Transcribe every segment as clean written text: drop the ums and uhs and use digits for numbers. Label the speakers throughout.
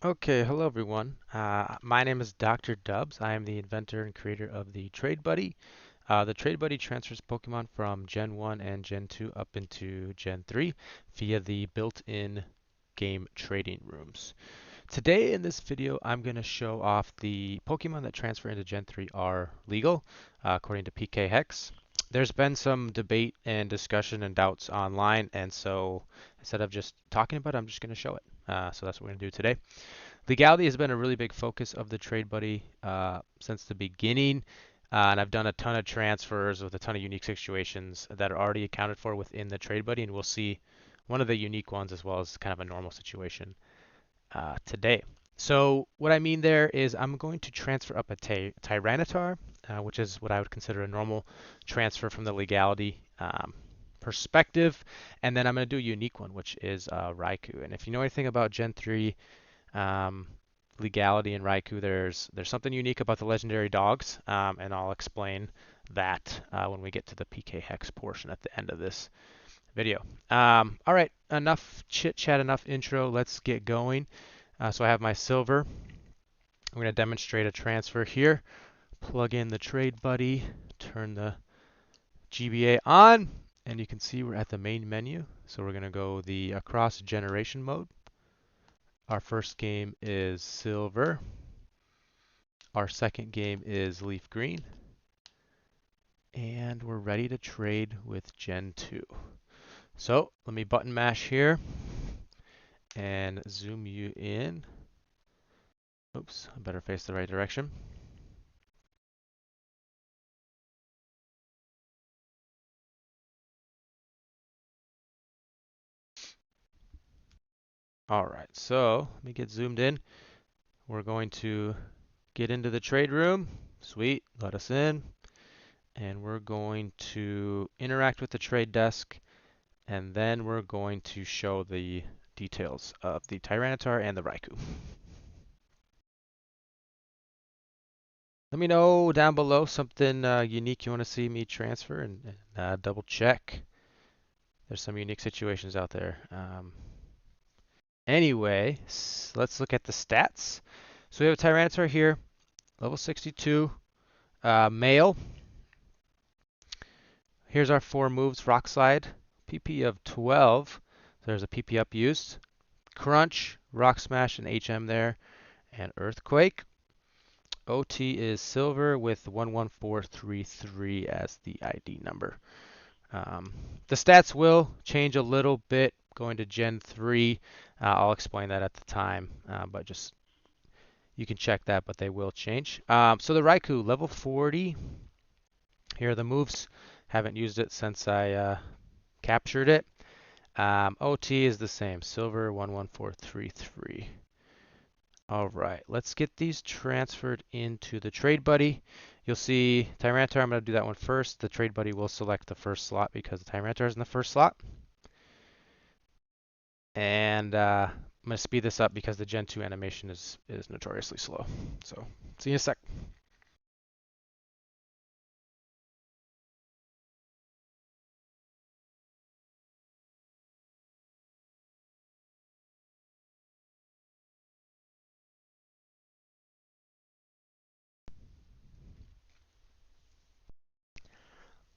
Speaker 1: Okay, hello everyone. My name is Dr. Dubs. I am the inventor and creator of the Trade Buddy. The Trade Buddy transfers Pokemon from Gen 1 and Gen 2 up into Gen 3 via the built-in game trading rooms. Today in this video, I'm going to show off the Pokemon that transfer into Gen 3 are legal, according to PK Hex. There's been some debate and discussion and doubts online, and so instead of just talking about it, I'm just going to show it. So that's what we're going to do today. Legality has been a really big focus of the Trade Buddy since the beginning, and I've done a ton of transfers with a ton of unique situations that are already accounted for within the Trade Buddy, and we'll see one of the unique ones as well as kind of a normal situation today. So what I mean there is I'm going to transfer up a Tyranitar, which is what I would consider a normal transfer from the Legality perspective, and then I'm going to do a unique one, which is Raikou. And if you know anything about Gen 3 um, Legality and Raikou, there's something unique about the legendary dogs, and I'll explain that when we get to the PK Hex portion at the end of this video. All right, enough chit chat, enough intro. Let's get going. So I have my silver. I'm going to demonstrate a transfer here. Plug in the Trade Buddy, turn the GBA on, and you can see we're at the main menu. So we're going to go the across generation mode. Our first game is silver. Our second game is leaf green. And we're ready to trade with Gen 2. So let me button mash here and zoom you in. Oops, I better face the right direction. All right, so let me get zoomed in. We're going to get into the trade room. Sweet, let us in. And we're going to interact with the trade desk, and then we're going to show the details of the Tyranitar and the Raikou. Let me know down below something unique you want to see me transfer, and double check. There's some unique situations out there. Anyway, let's look at the stats. So we have a Tyranitar here, level 62, male. Here's our 4 moves: Rock Slide, PP of 12. There's a PP up used. Crunch, Rock Smash, and HM there, and Earthquake. OT is silver with 11433 as the ID number. The stats will change a little bit going to Gen 3. I'll explain that at the time, but just you can check that, but they will change. So the Raikou, level 40. Here are the moves. Haven't used it since I captured it. OT is the same, silver 11433. All right, let's get these transferred into the Trade Buddy. You'll see Tyranitar, I'm going to do that one first. The Trade Buddy will select the first slot because the Tyranitar is in the first slot. And I'm going to speed this up because the Gen 2 animation is notoriously slow. So, see you in a sec.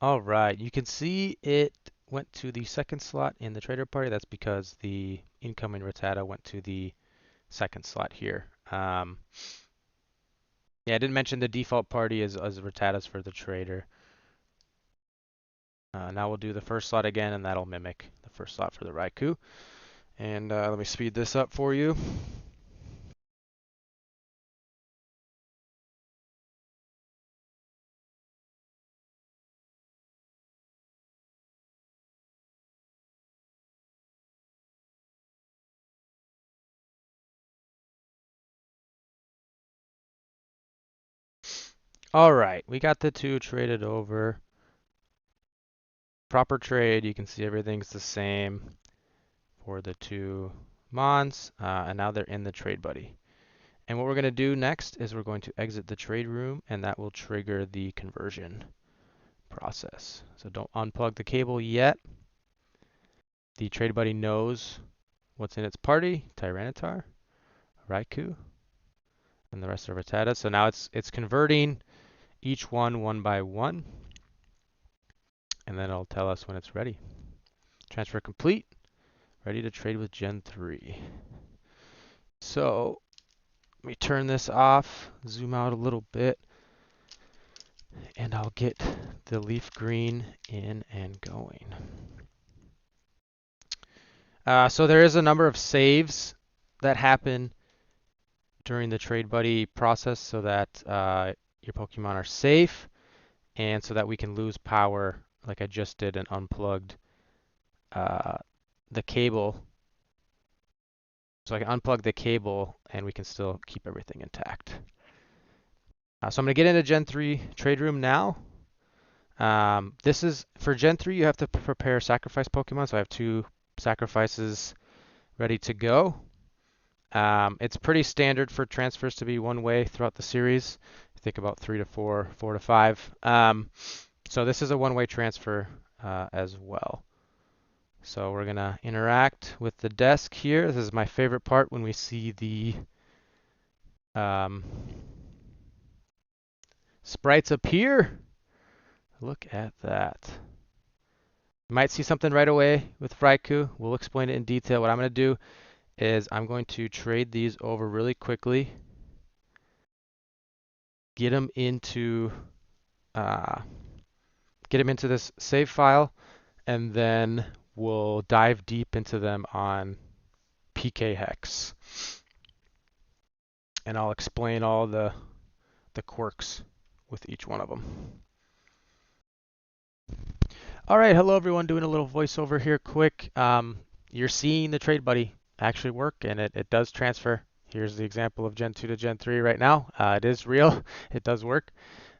Speaker 1: All right, you can see it went to the second slot in the Trader Party. That's because the incoming Rattata went to the second slot here. Yeah, I didn't mention the default party is Rattatas for the Trader. Now we'll do the first slot again, and that'll mimic the first slot for the Raikou. And let me speed this up for you. All right, we got the two traded over. Proper trade, you can see everything's the same for the two Mons, and now they're in the Trade Buddy. And what we're going to do next is we're going to exit the trade room, and that will trigger the conversion process. So don't unplug the cable yet. The Trade Buddy knows what's in its party, Tyranitar, Raikou, and the rest are Rattata. So now it's converting each one by one, and then it'll tell us when it's ready. Transfer complete. Ready to trade with Gen 3. So let me turn this off, zoom out a little bit, and I'll get the leaf green in and going. So there is a number of saves that happen during the Trade Buddy process so that your Pokemon are safe and so that we can lose power like I just did and unplugged the cable. So I can unplug the cable and we can still keep everything intact. So I'm going to get into Gen 3 Trade Room now. This is, for Gen 3, you have to prepare sacrifice Pokemon. So I have 2 sacrifices ready to go. It's pretty standard for transfers to be one way throughout the series. I think about 3 to 4, 4 to 5. So this is a one-way transfer as well. So we're going to interact with the desk here. This is my favorite part when we see the sprites appear. Look at that. You might see something right away with Raikou. We'll explain it in detail. What I'm going to do is I'm going to trade these over really quickly. Get them into this save file, and then we'll dive deep into them on PK Hex. And I'll explain all the quirks with each one of them. All right, hello everyone. Doing a little voiceover here quick. You're seeing the Trade Buddy actually work, and it does transfer. Here's the example of Gen 2 to Gen 3 right now. It is real. It does work.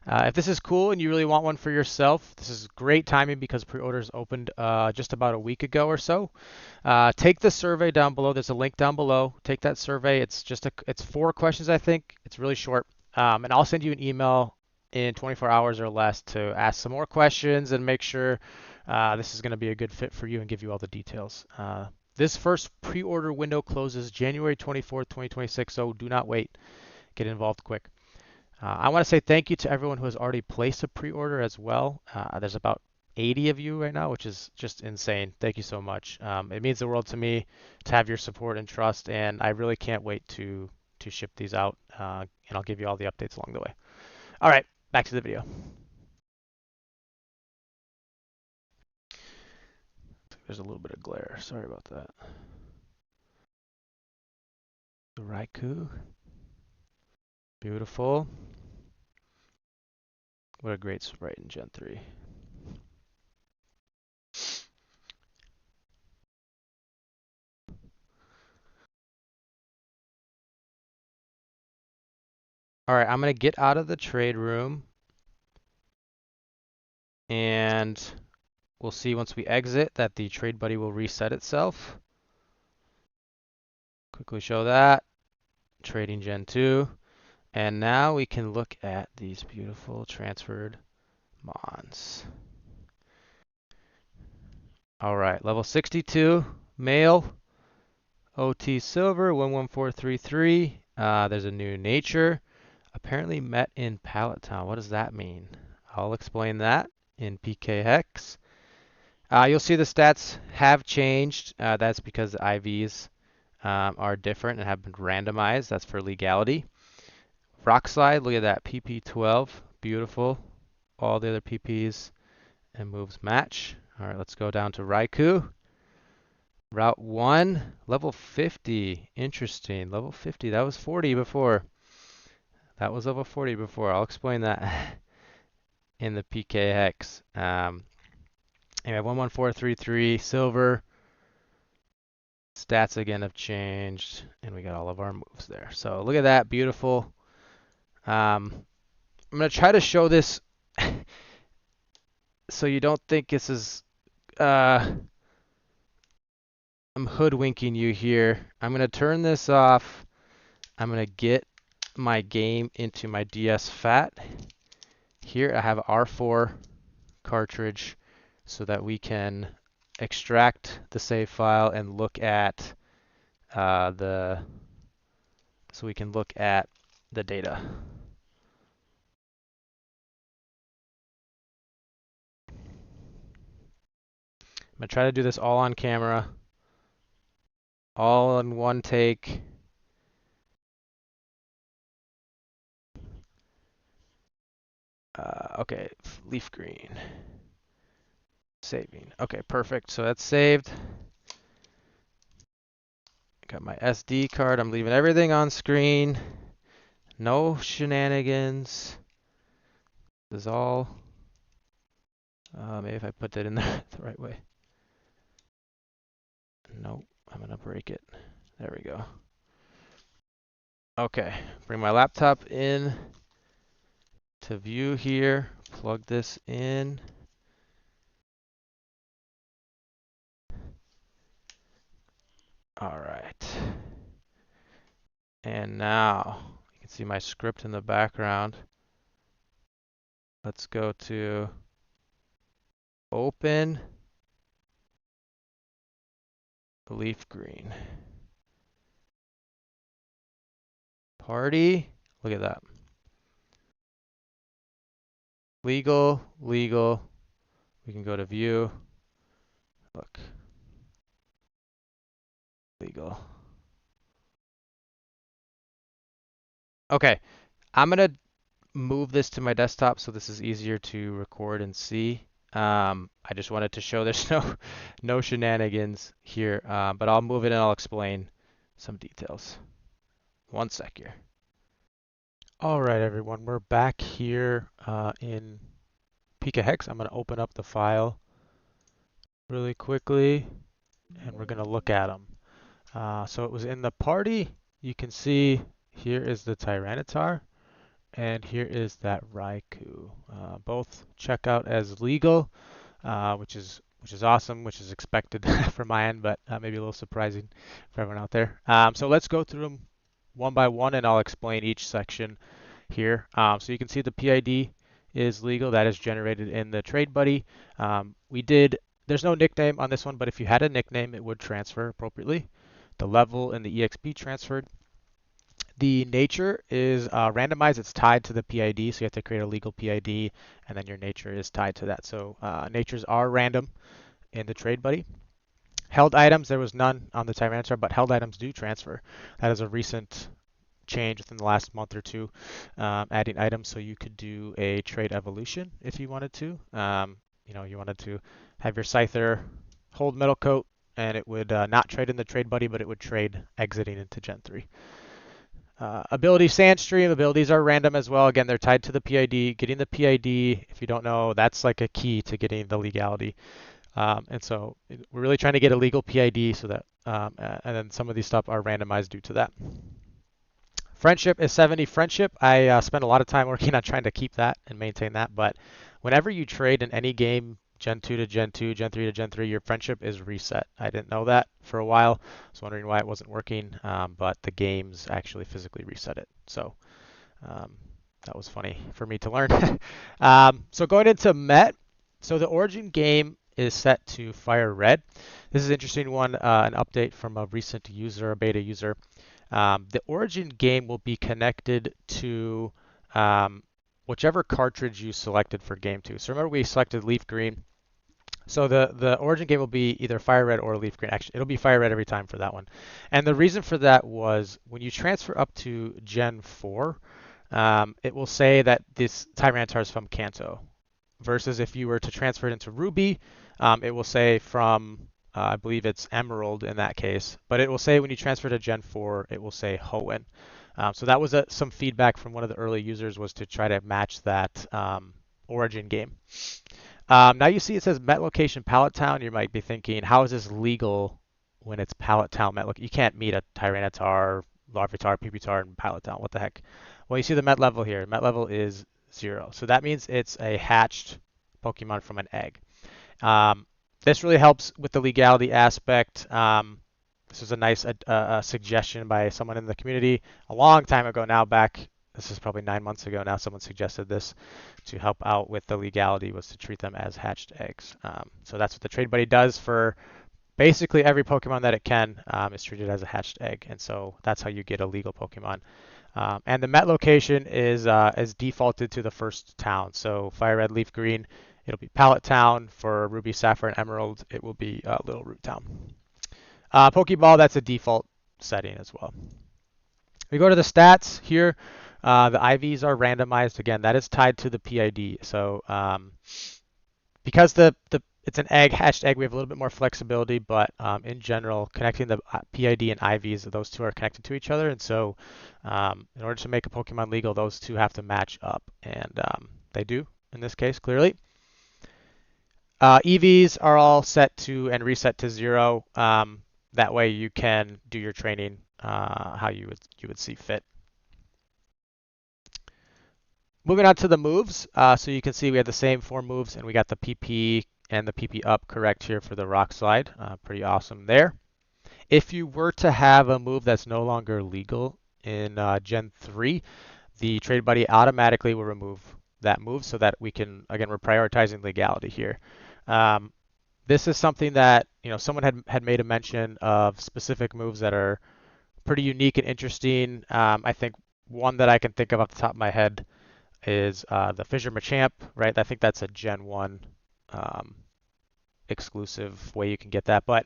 Speaker 1: If this is cool and you really want one for yourself, this is great timing because pre-orders opened just about a week ago or so. Take the survey down below. There's a link down below. Take that survey. It's 4 questions, I think. It's really short. And I'll send you an email in 24 hours or less to ask some more questions and make sure this is going to be a good fit for you and give you all the details. This first pre-order window closes January 24th, 2026, so do not wait. Get involved quick. I want to say thank you to everyone who has already placed a pre-order as well. There's about 80 of you right now, which is just insane. Thank you so much. It means the world to me to have your support and trust, and I really can't wait to ship these out, and I'll give you all the updates along the way. All right, back to the video. There's a little bit of glare. Sorry about that. The Raikou. Beautiful. What a great sprite in Gen 3. All right, I'm going to get out of the trade room, and we'll see once we exit that the Trade Buddy will reset itself. Quickly show that. Trading Gen 2. And now we can look at these beautiful transferred Mons. All right, level 62, male, OT Silver, 11433. There's a new nature. Apparently met in Pallet Town. What does that mean? I'll explain that in PK Hex. You'll see the stats have changed. That's because the IVs are different and have been randomized. That's for legality. Rock Slide, look at that. PP12, beautiful. All the other PPs and moves match. All right, let's go down to Raikou. Route 1, level 50. Interesting. Level 50. That was 40 before. That was level 40 before. I'll explain that in the PK Hex. Anyway, 11433, silver. Stats again have changed, and we got all of our moves there. So look at that, beautiful. I'm going to try to show this so you don't think this is, I'm hoodwinking you here. I'm going to turn this off. I'm going to get my game into my DS FAT. Here I have R4 cartridge so that we can extract the save file and look at the so we can look at the data. I'm going to try to do this all on camera, all in one take. Okay, leaf green. Saving. Okay, perfect. So that's saved. Got my SD card. I'm leaving everything on screen. No shenanigans. This is all. Maybe if I put that in there the right way. Nope, I'm gonna break it. There we go. Okay, bring my laptop in to view here. Plug this in. All right. And now you can see my script in the background. Let's go to open leaf green. Party. Look at that. Legal, legal. We can go to view. Look. Legal. Okay. I'm going to move this to my desktop so this is easier to record and see. I just wanted to show there's no shenanigans here, but I'll move it and I'll explain some details. One sec here. All right, everyone, we're back here in PikaHex. I'm going to open up the file really quickly, and we're going to look at them. So it was in the party. You can see here is the Tyranitar, and here is that Raikou. Both check out as legal, which is awesome, which is expected from my end, but maybe a little surprising for everyone out there. So let's go through them one by one, and I'll explain each section here. So you can see the PID is legal. That is generated in the Trade Buddy. There's no nickname on this one, but if you had a nickname, it would transfer appropriately. The level and the EXP transferred. The nature is randomized. It's tied to the PID, so you have to create a legal PID, and then your nature is tied to that. So natures are random in the Trade Buddy. Held items, there was none on the Tyranitar, but held items do transfer. That is a recent change within the last month or two, adding items, so you could do a trade evolution if you wanted to. You wanted to have your Scyther hold Metal Coat, and it would not trade in the Trade Buddy, but it would trade exiting into Gen 3. Ability Sandstream, abilities are random as well. Again, they're tied to the PID. Getting the PID, if you don't know, that's like a key to getting the legality. And so we're really trying to get a legal PID so that, and then some of these stuff are randomized due to that. Friendship is 70 friendship. I spent a lot of time working on trying to keep that and maintain that. But whenever you trade in any game, Gen 2 to Gen 2, Gen 3 to Gen 3, your friendship is reset. I didn't know that for a while. I was wondering why it wasn't working, but the games actually physically reset it. So that was funny for me to learn. So going into Met, so the origin game is set to Fire Red. This is an interesting one, an update from a recent user, a beta user. The origin game will be connected to whichever cartridge you selected for game 2. So remember we selected leaf green. So the origin game will be either fire red or leaf green. Actually, it'll be fire red every time for that one. And the reason for that was when you transfer up to Gen 4, it will say that this Tyranitar is from Kanto. Versus if you were to transfer it into Ruby, it will say from I believe it's Emerald in that case, but it will say when you transfer to Gen 4, it will say Hoenn. So that was some feedback from one of the early users was to try to match that origin game. Now you see it says Met Location Pallet Town. You might be thinking, how is this legal when it's Pallet Town Met Location? You can't meet a Tyranitar, Larvitar, Pupitar, and Pallet Town. What the heck? Well, you see the Met level here. Met level is 0. So that means it's a hatched Pokemon from an egg. This really helps with the legality aspect. This was a nice suggestion by someone in the community a long time ago now back. This is probably 9 months ago now. Someone suggested this to help out with the legality was to treat them as hatched eggs. So that's what the Trade Buddy does for basically every Pokemon that it can is treated as a hatched egg, and so that's how you get a legal Pokemon. And the Met location is defaulted to the first town. So Fire Red, Leaf Green, it'll be Pallet Town. For Ruby, Sapphire, and Emerald, it will be Little Root Town. Pokeball, that's a default setting as well. We go to the stats here. The IVs are randomized. Again, that is tied to the PID. So because it's an egg, hatched egg, we have a little bit more flexibility, but in general, connecting the PID and IVs, those two are connected to each other, and so in order to make a Pokemon legal, those two have to match up, and they do in this case, clearly. EVs are all set to and reset to 0. That way you can do your training how you would see fit. Moving on to the moves, so you can see we have the same 4 moves, and we got the PP and the PP up correct here for the rock slide. Pretty awesome there. If you were to have a move that's no longer legal in Gen 3, the Trade Buddy automatically will remove that move so that we can, again, we're prioritizing legality here. This is something that, someone had made a mention of specific moves that are pretty unique and interesting. I think one that I can think of off the top of my head is the Fissure Machamp, right? I think that's a Gen 1 exclusive way you can get that, but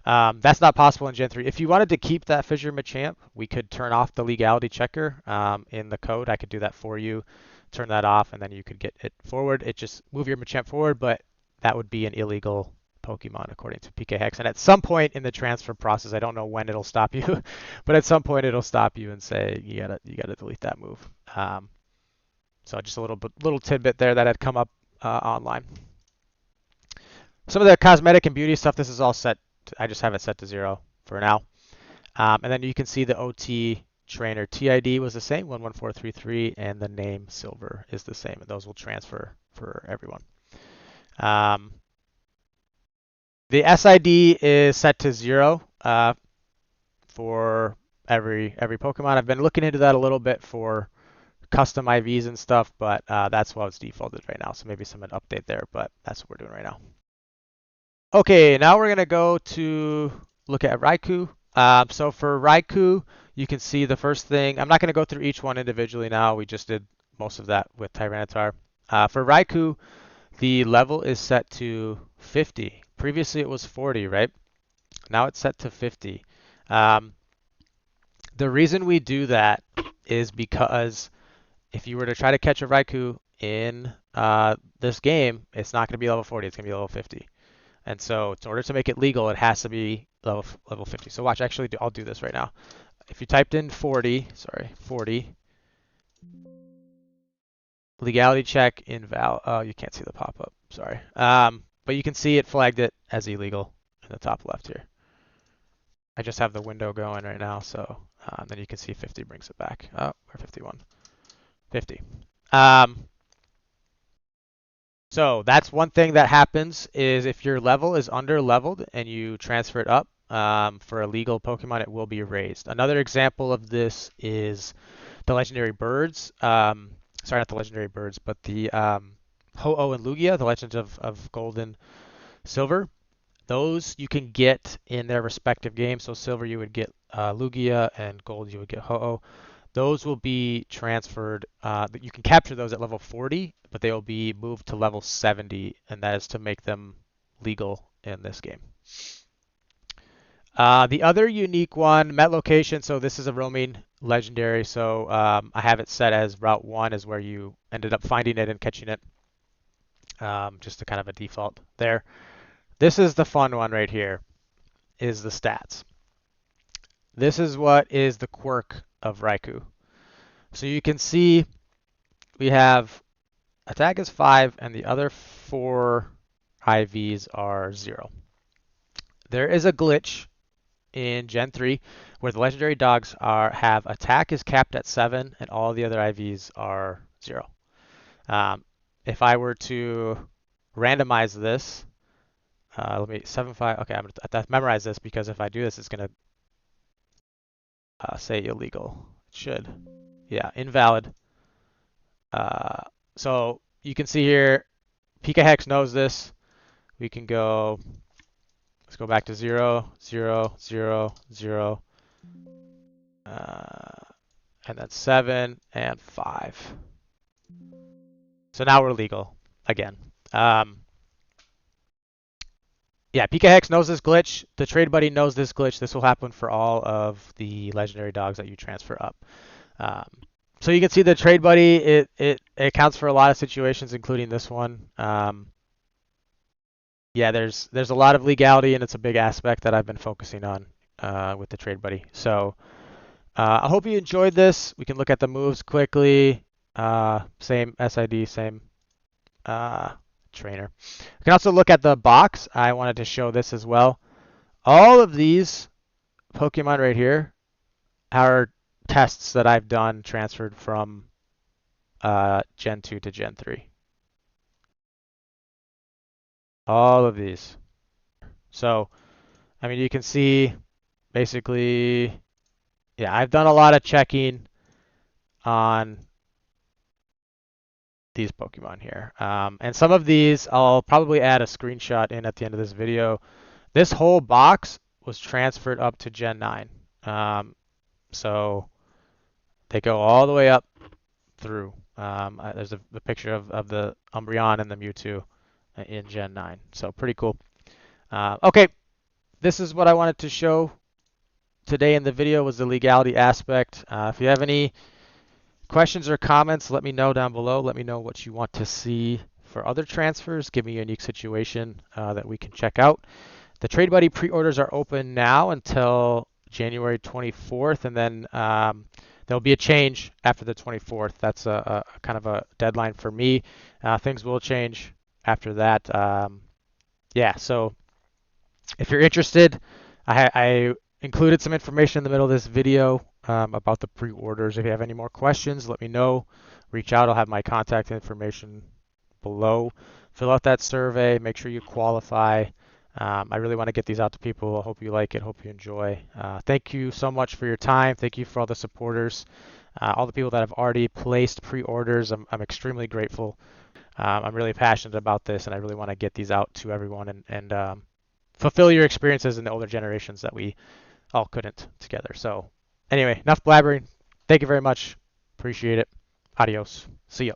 Speaker 1: that's not possible in Gen 3. If you wanted to keep that Fissure Machamp, we could turn off the legality checker in the code. I could do that for you, turn that off, and then you could get it forward. It just move your Machamp forward, but that would be an illegal Pokemon according to PK Hex. And at some point in the transfer process, I don't know when it'll stop you, but at some point it'll stop you and say you gotta delete that move. So just a little tidbit there that had come up online. Some of the cosmetic and beauty stuff, this is all set. I just have it set to 0 for now. And then you can see the OT trainer TID was the same, 11433, and the name Silver is the same, and those will transfer for everyone. The SID is set to 0 for every Pokemon. I've been looking into that a little bit for custom IVs and stuff, but that's what it's defaulted right now. So maybe some update there, but that's what we're doing right now. Okay, now we're gonna go to look at Raikou. So for Raikou, you can see the first thing. I'm not gonna go through each one individually now. We just did most of that with Tyranitar. For Raikou, the level is set to 50. Previously it was 40, right? Now it's set to 50. The reason we do that is because if you were to try to catch a Raikou in this game, it's not going to be level 40, it's going to be level 50. And so in order to make it legal, it has to be level 50. So watch, actually, I'll do this right now. If you typed in 40, legality check invalid. Oh, you can't see the pop-up, sorry. But you can see it flagged it as illegal in the top left here. I just have the window going right now, so then you can see 50 brings it back. Oh, or 51. 50. So that's one thing that happens is if your level is under leveled and you transfer it up for a legal Pokemon, it will be raised. Another example of this is the legendary birds. Sorry, not the legendary birds, but the Ho-Oh and Lugia, the Legends of Gold and Silver. Those you can get in their respective games. So Silver you would get Lugia, and Gold you would get Ho-Oh. Those will be transferred. You can capture those at level 40, but they will be moved to level 70, and that is to make them legal in this game. The other unique one, Met Location. So this is a roaming legendary. So I have it set as Route 1 is where you ended up finding it and catching it. Just a kind of a default there. This is the fun one right here, is the stats. This is what is the quirk of Raikou. So you can see we have attack is 5 and the other 4 IVs are 0. There is a glitch in Gen 3 where the legendary dogs have attack is capped at 7 and all the other IVs are 0. If I were to randomize this, let me 7-5. Okay, I'm gonna have to memorize this because if I do this, it's gonna say illegal. It should. Yeah, invalid. So you can see here, PK Hex knows this. We can go Let's go back to 0, 0, 0, 0, and then 7 and 5. So now we're legal again. Yeah, PK Hex knows this glitch. The Trade Buddy knows this glitch. This will happen for all of the legendary dogs that you transfer up. Um, so you can see the Trade Buddy, it accounts for a lot of situations, including this one. Yeah, there's a lot of legality, and it's a big aspect that I've been focusing on with the Trade Buddy. So I hope you enjoyed this. We can look at the moves quickly. Same SID, same trainer. We can also look at the box. I wanted to show this as well. All of these Pokemon right here are tests that I've done transferred from Gen 2 to Gen 3. All of these. So, I mean, you can see basically, yeah, I've done a lot of checking on these Pokemon here. And some of these, I'll probably add a screenshot in at the end of this video. This whole box was transferred up to Gen 9. So they go all the way up through. There's a picture of the Umbreon and the Mewtwo in Gen 9. So pretty cool. Okay, this is what I wanted to show today in the video was the legality aspect. If you have any questions or comments, let me know down below. Let me know what you want to see for other transfers. Give me a unique situation that we can check out. The Trade Buddy pre-orders are open now until January 24th, and then there'll be a change after the 24th. That's a kind of a deadline for me. Things will change after that. Yeah, so if you're interested, I included some information in the middle of this video about the pre-orders. If you have any more questions, let me know. Reach out. I'll have my contact information below. Fill out that survey. Make sure you qualify. I really want to get these out to people. I hope you like it. Hope you enjoy. Thank you so much for your time. Thank you for all the supporters. All the people that have already placed pre-orders. I'm extremely grateful. I'm really passionate about this, and I really want to get these out to everyone and fulfill your experiences in the older generations that we all couldn't together. So anyway, enough blabbering. Thank you very much. Appreciate it. Adios. See ya.